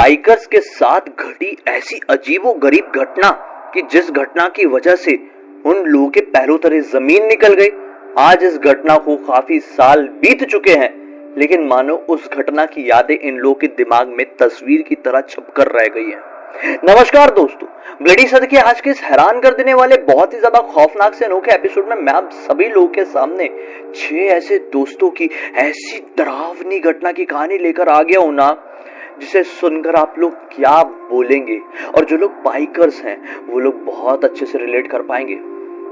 Bikers के साथ घटी ऐसी अजीबोगरीब घटना कि जिस घटना की वजह से उन लोगों के पैरों तले जमीन निकल गई। आज इस घटना को काफी साल बीत चुके हैं, लेकिन मानो उस घटना की यादें इन लोगों के दिमाग में तस्वीर की तरह छपकर रह गई हैं। नमस्कार दोस्तों, ब्लडी सद के आज के इस हैरान कर देने वाले बहुत ही ज्यादा खौफनाक से अनोखे एपिसोड में मैं आप सभी लोगों के सामने 6 ऐसे दोस्तों की ऐसी डरावनी घटना की कहानी लेकर आ गया हूं ना, जिसे सुनकर आप लोग क्या बोलेंगे और जो लोग बाइकर्स हैं वो लोग बहुत अच्छे से रिलेट कर पाएंगे।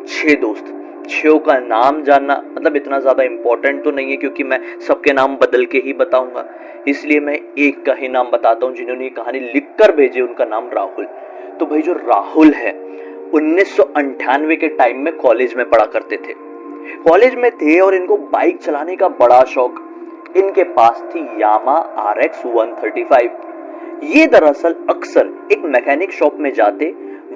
6 दोस्त, 6 का नाम जानना मतलब इतना ज्यादा इंपॉर्टेंट तो नहीं है, क्योंकि मैं सबके नाम बदल के ही बताऊंगा, इसलिए मैं एक का ही नाम बताता हूं जिन्होंने ये कहानी लिखकर भेजी। उनका नाम राहुल। तो भाई जो राहुल है 1998 के टाइम में कॉलेज में पढ़ा करते थे। कॉलेज में थे और इनको बाइक चलाने का बड़ा शौक। इनके पास थी यामा RX 135। ये दरअसल अक्सर एक मैकेनिक शॉप में जाते,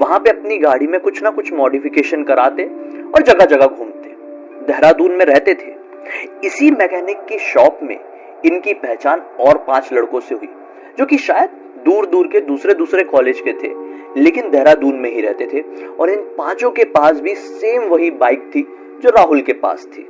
वहां पे अपनी गाड़ी में कुछ ना कुछ मॉडिफिकेशन कराते और जगह जगह घूमते। देहरादून में रहते थे। इसी मैकेनिक की शॉप में इनकी पहचान और 5 लड़कों से हुई, जो कि शायद दूर दूर के दूसरे कॉलेज के थे, लेकिन देहरादून में ही रहते थे। और इन 5 के पास भी सेम वही बाइक थी जो राहुल के पास थी।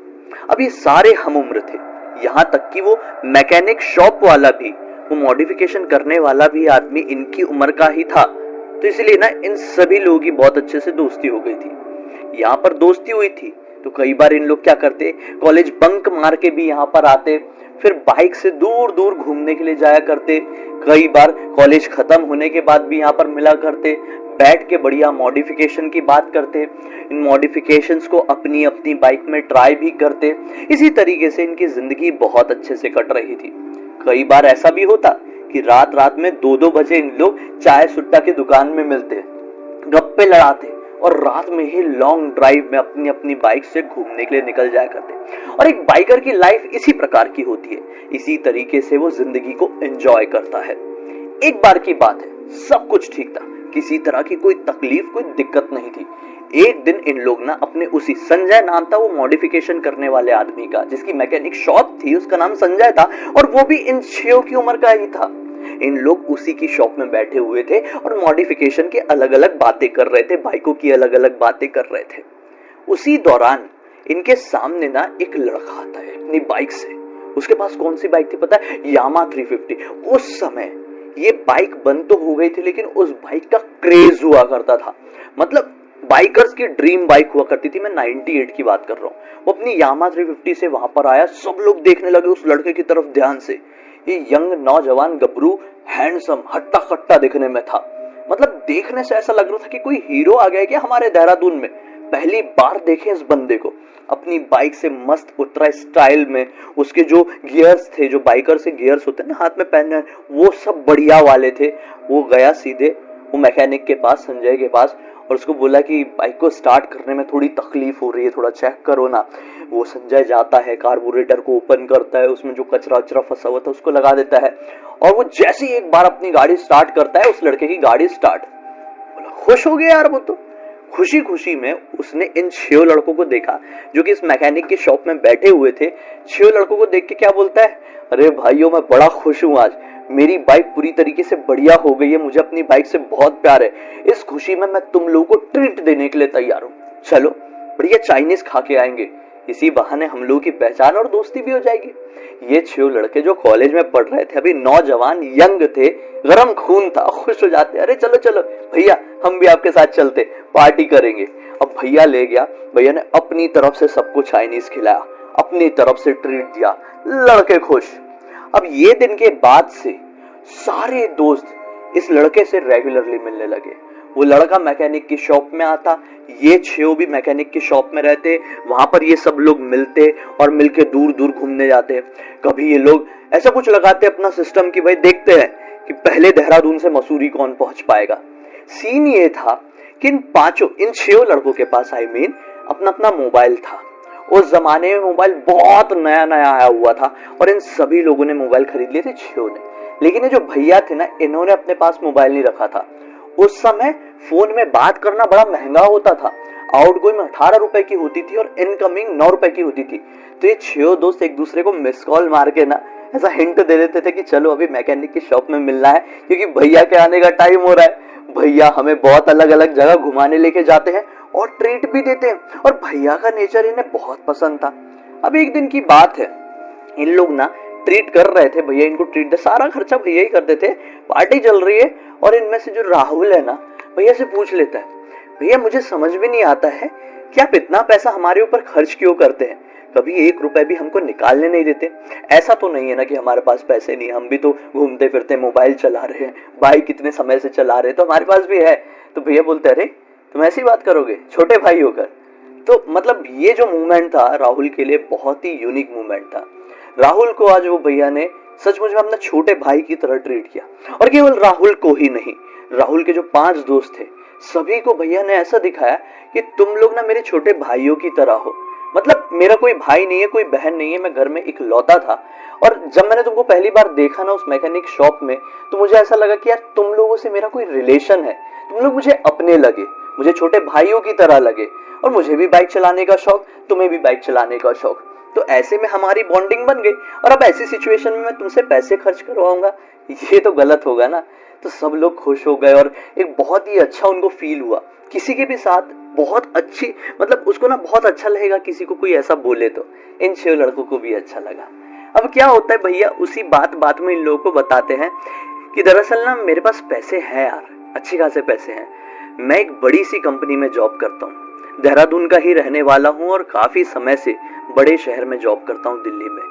अब ये सारे हम उम्र थे, यहाँ तक कि वो मैकेनिक शॉप वाला भी, वो मॉडिफिकेशन करने वाला भी आदमी इनकी उम्र का ही था। तो इसलिए ना इन सभी लोगों की बहुत अच्छे से दोस्ती हो गई थी। यहाँ पर दोस्ती हुई थी तो कई बार इन लोग क्या करते, कॉलेज बंक मार के भी यहाँ पर आते, फिर बाइक से दूर दूर घूमने के लिए जाया करते। कई बार कॉलेज खत्म होने के बाद भी यहाँ पर मिला करते, बैठ के बढ़िया मॉडिफिकेशन की बात करते, इन मॉडिफिकेशंस को अपनी अपनी बाइक में ट्राई भी करते। इसी तरीके से इनकी जिंदगी बहुत अच्छे से कट रही थी। कई बार ऐसा भी होता कि रात रात में 2-2 बजे इन लोग चाय सुट्टा की दुकान में मिलते, गप्पे लड़ाते और रात में ही लॉन्ग ड्राइव में अपनी अपनी बाइक से घूमने के लिए निकल जाया करते। और एक बाइकर की लाइफ इसी प्रकार की होती है, इसी तरीके से वो जिंदगी को एंजॉय करता है। एक बार की बात है, सब कुछ ठीक था, किसी तरह की कोई तकलीफ कोई दिक्कत नहीं थी। एक दिन इन लोग ना अपने उसी, संजय नाम था वो मॉडिफिकेशन करने वाले आदमी का, जिसकी मैकेनिक शॉप थी, उसका नाम संजय था और वो भी इन 6 की उम्र का ही था। इन लोग उसी की शॉप में बैठे हुए थे और मॉडिफिकेशन की अलग अलग बातें कर रहे थे, बाइकों की अलग अलग बातें कर रहे थे। उसी दौरान इनके सामने ना एक लड़का आता है अपनी बाइक से। उसके पास कौन सी बाइक थी पता है? यामा 350। उस समय ये बाइक बंद तो हो गई थी, लेकिन उस बाइक का क्रेज हुआ करता था। मतलब बाइकर्स की ड्रीम बाइक हुआ करती थी। मैं 98 की बात कर रहा हूँ। वो अपनी यामा 350 से वहां पर आया, सब लोग देखने लगे उस लड़के की तरफ ध्यान से। ये यंग नौजवान गबरू, हैंडसम, हट्टा कट्टा दिखने में था। मतलब देखने से ऐसा लग रहा था कि कोई हीरो आ गया क्या हमारे देहरादून में। पहली बार देखे इस बंदे को, अपनी बाइक से मस्त उतरा स्टाइल में। उसके जो गियर्स थे, जो बाइकर से गियर्स होते हैं ना हाथ में पहनने, वो सब बढ़िया वाले थे। वो गया सीधे वो मैकेनिक के पास, संजय के पास, और उसको बोला कि बाइक को स्टार्ट करने में थोड़ी तकलीफ हो रही है, थोड़ा चेक करो ना। वो संजय जाता है, कार्बोरेटर को ओपन करता है, उसमें जो कचरा वचरा फंसा हुआ था उसको लगा देता है, और वो जैसे ही एक बार अपनी गाड़ी स्टार्ट करता है, उस लड़के की गाड़ी स्टार्ट। बोला खुश हो गया यार वो तो। खुशी खुशी में उसने इन 6 लड़कों को देखा जो कि इस मैकेनिक की शॉप में बैठे हुए थे। 6 लड़कों को देख के क्या बोलता है, अरे भाइयों मैं बड़ा खुश हूं, आज मेरी बाइक पूरी तरीके से बढ़िया हो गई है, मुझे अपनी बाइक से बहुत प्यार है। इस खुशी में मैं तुम लोगों को ट्रीट देने के लिए तैयार हूं। चलो बढ़िया चाइनीज खा के आएंगे, इसी बहाने हम लोगों की पहचान और दोस्ती भी हो जाएगी। ये 6 लड़के जो कॉलेज में पढ़ रहे थे, अभी नौजवान यंग थे, गरम खून था, खुश हो जाते, अरे चलो चलो भैया हम भी आपके साथ चलते, पार्टी करेंगे। अब भैया ले गया, भैया ने अपनी तरफ से सबको चाइनीज खिलाया, अपनी तरफ से ट्रीट दिया, लड़के खुश। अब ये दिन के बाद से सारे दोस्त इस लड़के से रेगुलरली मिलने लगे। वो लड़का मैकेनिक की शॉप में आता, ये 6 भी मैकेनिक की शॉप में रहते, वहां पर ये सब लोग मिलते और मिलके दूर दूर घूमने जाते। कभी ये लोग ऐसा कुछ लगाते अपना सिस्टम कि भाई देखते हैं कि पहले देहरादून से मसूरी कौन पहुंच पाएगा। सीन ये था कि इन 6 लड़कों के पास अपना अपना मोबाइल था। उस जमाने में मोबाइल बहुत नया नया आया हुआ था और इन सभी लोगों ने मोबाइल खरीद लिए थे, 6 ने। लेकिन ये जो भैया थे ना, इन्होंने अपने पास मोबाइल नहीं रखा था। उस समय फोन में बात करना बड़ा महंगा होता था। आउटगोइंग 18 रुपए की होती थी और इनकमिंग 9 रुपए की होती थी। तो ये 6 दोस्त एक दूसरे को मिस कॉल मार के ना ऐसा हिंट दे देते थे कि चलो अभी मैकेनिक की शॉप में मिलना है क्योंकि भैया के आने का टाइम हो रहा है। भैया हमें बहुत अलग अलग जगह घुमाने लेके जाते हैं और ट्रीट भी देते हैं और भैया का नेचर इन्हें बहुत पसंद था। अब एक दिन की बात है, इन लोग ना ट्रीट कर रहे थे, भैया इनको ट्रीट दे, सारा खर्चा भैया ही करते थे, पार्टी चल रही है और इनमें से जो राहुल है ना भैया से पूछ लेता है, भैया मुझे समझ में नहीं आता है कि आप इतना पैसा हमारे ऊपर खर्च क्यों करते हैं, कभी 1 रुपए भी हमको निकालने नहीं देते। ऐसा तो नहीं है ना कि हमारे पास पैसे नहीं, हम भी तो घूमते फिरते मोबाइल चला रहे हैं, बाइक कितने समय से चला रहे हैं, तो हमारे पास भी है। तो भैया बोलते अरे तुम ऐसी बात करोगे छोटे भाई होकर। तो मतलब ये जो मूवमेंट था राहुल के लिए बहुत ही यूनिक मूवमेंट था। राहुल को आज वो भैया ने सचमुच में अपना छोटे भाई की तरह ट्रीट किया और केवल राहुल को ही नहीं, राहुल के जो 5 दोस्त थे सभी को भैया ने ऐसा दिखाया कि तुम लोग ना मेरे छोटे भाइयों की तरह हो। मतलब मेरा कोई भाई नहीं है, कोई बहन नहीं है, मैं घर में इकलौता था। और जब मैंने तुमको पहली बार देखा ना उस मैकेनिक शॉप में, तो मुझे ऐसा लगा कि यार तुम लोगों से मेरा कोई रिलेशन है, तुम लोग मुझे अपने लगे, मुझे छोटे भाइयों की तरह लगे। और मुझे भी बाइक चलाने का शौक, तुम्हें भी बाइक चलाने का शौक, तो ऐसे में हमारी बॉन्डिंग बन गई। और अब ऐसी सिचुएशन में मैं तुमसे पैसे खर्च करवाऊंगा, ये तो गलत होगा ना। तो सब लोग खुश हो गए और एक बहुत ही अच्छा उनको फील हुआ। किसी के भी साथ बहुत अच्छी, मतलब उसको ना बहुत अच्छा लगेगा किसी को कोई ऐसा बोले तो। इन 6 लड़कों को भी अच्छा लगा। अब क्या होता है, भैया उसी बात बात में इन लोगों को बताते हैं कि दरअसल ना मेरे पास पैसे हैं यार, अच्छी खासे पैसे हैं। मैं एक बड़ी सी कंपनी में जॉब करता हूँ, देहरादून का ही रहने वाला हूँ और काफी समय से बड़े शहर में जॉब करता हूँ, दिल्ली में।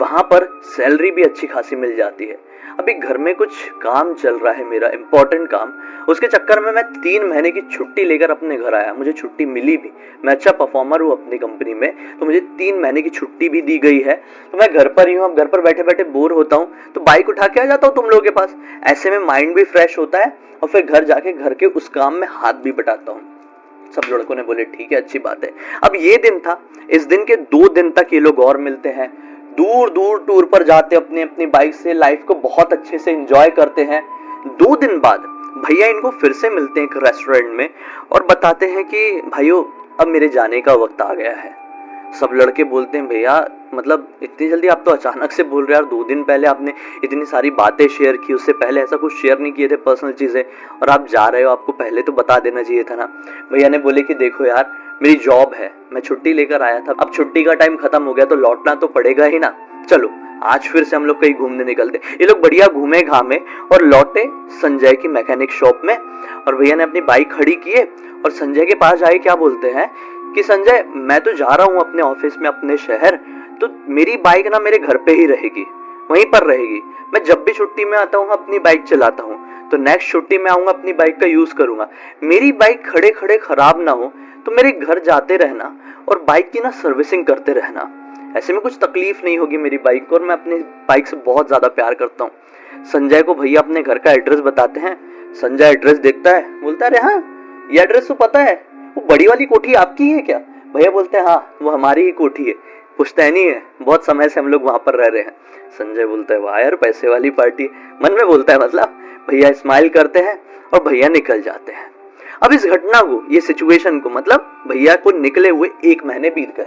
वहां पर सैलरी भी अच्छी खासी मिल जाती है। अभी घर में कुछ काम चल रहा है, मेरा इंपॉर्टेंट काम, उसके चक्कर में मैं 3 महीने की छुट्टी लेकर अपने घर आया। मुझे छुट्टी मिली भी, मैं अच्छा परफॉर्मर हूँ अपनी कंपनी में, तो मुझे 3 महीने की छुट्टी भी दी गई है। तो मैं घर पर ही हूँ, अब घर पर बैठे बैठे बोर होता हूँ तो बाइक उठा के आ जाता हूँ तुम लोगों के पास। ऐसे में माइंड भी फ्रेश होता है और फिर घर जाके घर के उस काम में हाथ भी बटाता हूँ। सब लड़कों ने बोले ठीक है, अच्छी बात है। अब ये दिन था, इस दिन के 2 दिन तक ये लोग और मिलते हैं, दूर दूर टूर पर जाते अपनी अपनी बाइक से, लाइफ को बहुत अच्छे से एंजॉय करते हैं। 2 दिन बाद भैया इनको फिर से मिलते हैं एक रेस्टोरेंट में और बताते हैं कि भाइयों अब मेरे जाने का वक्त आ गया है। सब लड़के बोलते हैं भैया मतलब इतनी जल्दी आप तो अचानक से बोल रहे हैं यार, 2 दिन पहले आपने इतनी सारी बातें शेयर की, उससे पहले ऐसा कुछ शेयर नहीं किए थे पर्सनल चीजें, और आप जा रहे हो, आपको पहले तो बता देना चाहिए था ना। भैया ने बोले कि देखो यार मेरी जॉब है, मैं छुट्टी लेकर आया था, अब छुट्टी का टाइम खत्म हो गया तो लौटना तो पड़ेगा ही ना, चलो आज फिर से हम लोग कहीं घूमने निकलते। ये लोग बढ़िया घूमे घामे और लौटे संजय की मैकेनिक शॉप में। और भैया ने अपनी बाइक खड़ी किए और संजय के पास जाए क्या बोलते हैं कि संजय मैं तो जा रहा हूँ अपने ऑफिस में अपने शहर, तो मेरी बाइक ना मेरे घर पे ही रहेगी, वहीं पर रहेगी। मैं जब भी छुट्टी में आता हूँ अपनी बाइक चलाता हूँ, तो नेक्स्ट छुट्टी में आऊंगा अपनी बाइक का यूज करूंगा। मेरी बाइक खड़े खड़े खराब ना हो तो मेरे घर जाते रहना और बाइक की ना सर्विसिंग करते रहना, ऐसे में कुछ तकलीफ नहीं होगी मेरी बाइक को, और मैं अपनी बाइक से बहुत ज्यादा प्यार करता हूँ। संजय को भैया अपने घर का एड्रेस बताते हैं। संजय एड्रेस देखता है, बोलता है अरे हाँ ये एड्रेस तो पता है, वो बड़ी वाली कोठी आपकी है क्या? भैया बोलते हैं हाँ वो हमारी ही कोठी है, पुश्तैनी है, बहुत समय से हम लोग वहां पर रह रहे हैं। संजय बोलता है वाह यार पैसे वाली पार्टी, मन में बोलता है मतलब। भैया स्माइल करते हैं और भैया निकल जाते हैं। अब इस घटना को, ये सिचुएशन को, मतलब भैया को निकले हुए 1 महीने बीत गए।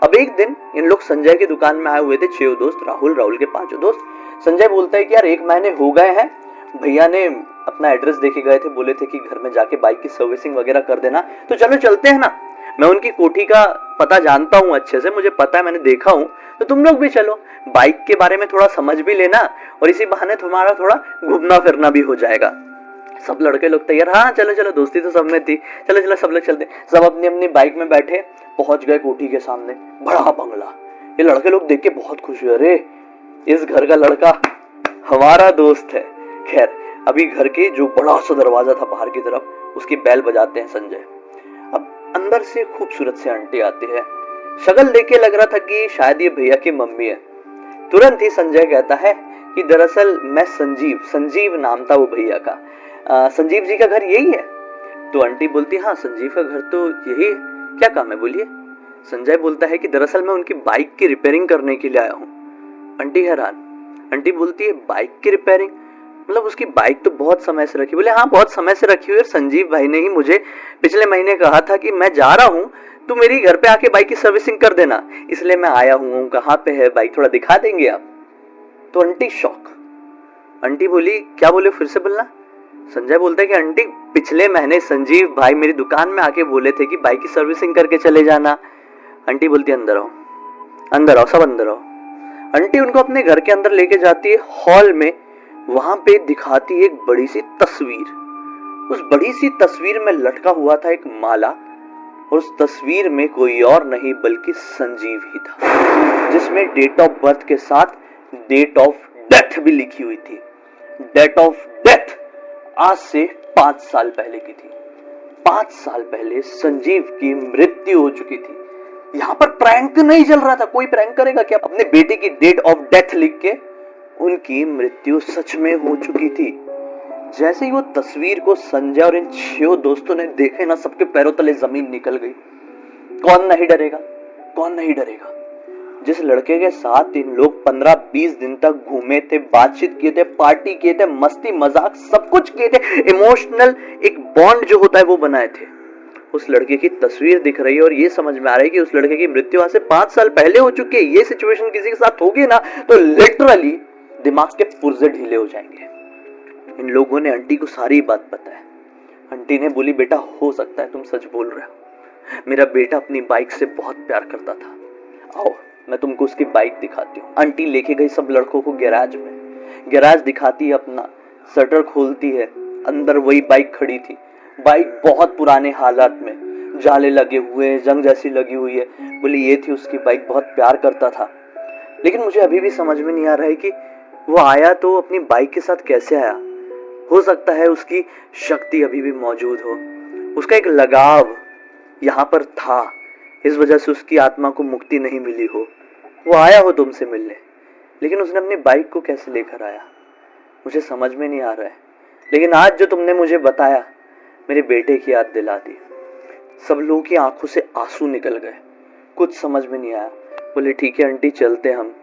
अब एक दिन इन लोग संजय की दुकान में आए हुए थे 6 दोस्त, राहुल के 5 दोस्त। संजय बोलता है कि यार 1 महीने हो गए हैं, भैया ने अपना एड्रेस देके गए थे, बोले थे कि घर में जाके बाइक की सर्विसिंग वगैरह कर देना, तो चलो चलते हैं ना। मैं उनकी कोठी का पता जानता हूँ अच्छे से, मुझे पता है, मैंने देखा हूँ, तो तुम लोग भी चलो, बाइक के बारे में थोड़ा समझ भी लेना और इसी बहाने तुम्हारा थोड़ा घूमना फिरना भी हो जाएगा। सब लड़के लोग तैयार, हाँ चलो चलो, दोस्ती तो सब में थी, चलो चलो सब लोग चलते। सब अपनी अपनी बाइक में बैठे, पहुंच गए कोठी के सामने, बड़ा बंगला। ये लड़के लोग देख के बहुत खुश हुए, अरे इस घर का लड़का हमारा दोस्त है। खैर अभी घर के जो बड़ा सा दरवाजा था बाहर की तरफ, उसकी बेल बजाते हैं संजय। अब अंदर से खूबसूरत से आंटी आती है, शक्ल देख के लग रहा था कि शायद ये भैया की मम्मी है। तुरंत ही संजय कहता है कि दरअसल मैं संजीव नाम था वो भैया का, संजीव जी का घर यही है? तो आंटी बोलती हाँ संजीव का घर तो यही है, क्या काम है बोलिए। संजय बोलता है कि दरअसल मैं उनकी बाइक की रिपेयरिंग करने के लिए आया हूँ। आंटी हैरान, आंटी बोलती है बाइक की रिपेयरिंग, मतलब उसकी बाइक तो बहुत समय से रखी। बोले हाँ बहुत समय से रखी हुई है, संजीव भाई ने ही मुझे पिछले महीने कहा था कि मैं जा रहा हूँ तो मेरी घर पे आके बाइक की सर्विसिंग कर देना, इसलिए मैं आया हूँ। कहाँ पे है बाइक, थोड़ा दिखा देंगे आप? तो आंटी शॉक। आंटी बोली, क्या बोले, फिर से बोलना। संजय बोलता है कि आंटी पिछले महीने संजीव भाई मेरी दुकान में आके बोले थे कि बाइक की सर्विसिंग करके चले जाना। आंटी बोलती है, अंदर आओ, अंदर आओ, सब अंदर आओ। आंटी उनको अपने घर के अंदर लेके जाती है, हॉल में। वहां पे दिखाती है एक बड़ी सी तस्वीर। उस बड़ी सी तस्वीर में लटका हुआ था एक माला, और उस तस्वीर में कोई और नहीं बल्कि संजीव ही था, जिसमें डेट ऑफ बर्थ के साथ डेट ऑफ डेथ भी लिखी हुई थी। डेट ऑफ डेथ आज से 5 साल पहले की थी। 5 साल पहले संजीव की मृत्यु हो चुकी थी। यहां पर प्रैंक नहीं चल रहा था। कोई प्रैंक करेगा क्या? अपने बेटे की डेट ऑफ डेथ लिख के उनकी मृत्यु सच में हो चुकी थी। जैसे ही वो तस्वीर को संजय और इन 6 दोस्तों ने देखे ना, सबके पैरों तले जमीन निकल गई। कौन नहीं डरेगा, कौन नहीं डरेगा। जिस लड़के के साथ इन लोग 15-20 दिन तक घूमे थे, बातचीत किए थे, पार्टी किए थे, मस्ती मजाक सब कुछ किए थे, इमोशनल एक बॉन्ड जो होता है वो बनाए थे, उस लड़के की तस्वीर दिख रही है और ये समझ में आ रहा है कि उस लड़के की मृत्यु आज से 5 साल पहले हो चुकी है। ये सिचुएशन किसी के साथ होगी ना तो लिटरली दिमाग के पुर्जे ढीले हो जाएंगे। इन लोगों ने आंटी को सारी बात बताया। आंटी ने बोली, बेटा हो सकता है तुम सच बोल रहे हो, मेरा बेटा अपनी बाइक से बहुत प्यार करता था, आओ मैं तुमको उसकी बाइक दिखाती हूँ। आंटी लेके गई सब लड़कों को गैराज में। गैराज दिखाती है अपना, शटर खोलती है, अंदर वही बाइक खड़ी थी। बाइक बहुत पुराने हालात में, जाले लगे हुए हैं, जंग जैसी लगी हुई है। बोली ये थी उसकी बाइक, बहुत प्यार करता था। लेकिन मुझे अभी भी समझ में नहीं आ रहा है कि वो आया तो अपनी बाइक के साथ कैसे आया। हो सकता है उसकी शक्ति अभी भी मौजूद हो, उसका एक लगाव यहाँ पर था, इस वजह से उसकी आत्मा को मुक्ति नहीं मिली हो। वो आया हो तुमसे मिलने, लेकिन उसने अपनी बाइक को कैसे लेकर आया मुझे समझ में नहीं आ रहा है। लेकिन आज जो तुमने मुझे बताया मेरे बेटे की याद दिला दी। सब लोगों की आंखों से आंसू निकल गए, कुछ समझ में नहीं आया। बोले ठीक है आंटी चलते, हम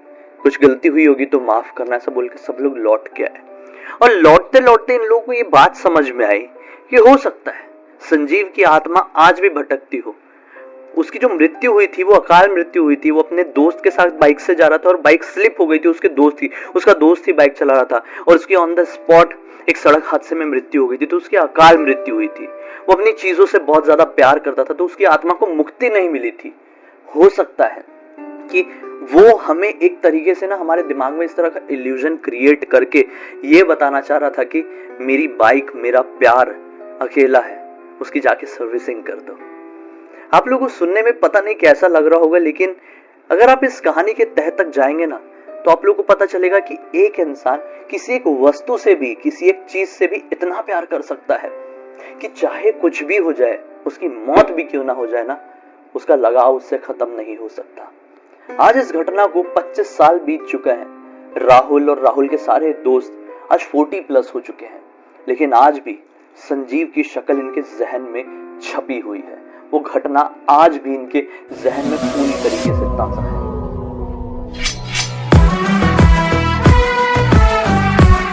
कुछ गलती हुई होगी तो माफ करना, ऐसा बोल के सब लोग लौट के आए। और लौटते लौटते इन लोगों को ये बात समझ में आई कि हो सकता है संजीव की आत्मा आज भी भटकती हो। उसकी जो मृत्यु हुई थी वो अकाल मृत्यु हुई थी। वो अपने दोस्त के साथ बाइक से जा रहा था और बाइक स्लिप हो गई थी। उसका दोस्त ही बाइक चला रहा था और उसकी ऑन द स्पॉट एक सड़क हादसे में मृत्यु हो गई थी, तो उसकी अकाल मृत्यु हुई थी। वो अपनी चीजों से बहुत ज्यादा प्यार करता था, तो उसकी आत्मा को मुक्ति नहीं मिली थी। हो सकता है कि वो हमें एक तरीके से ना हमारे दिमाग में इस तरह का इल्यूजन क्रिएट करके ये बताना चाह रहा था कि मेरी बाइक, मेरा प्यार अकेला है, उसकी जाके सर्विसिंग कर दो। आप लोगों को सुनने में पता नहीं कैसा लग रहा होगा, लेकिन अगर आप इस कहानी के तह तक जाएंगे ना तो आप लोगों को पता चलेगा कि एक इंसान किसी एक वस्तु से भी, किसी एक चीज से भी इतना प्यार कर सकता है कि चाहे कुछ भी हो जाए, उसकी मौत भी क्यों ना हो जाए ना, उसका लगाव उससे खत्म नहीं हो सकता। आज इस घटना को 25 साल बीत चुका है। राहुल और राहुल के सारे दोस्त आज 40+ हो चुके हैं, लेकिन आज भी संजीव की शक्ल इनके जहन में छपी हुई है। वो घटना आज भी इनके जहन में पूरी तरीके से ताजा है।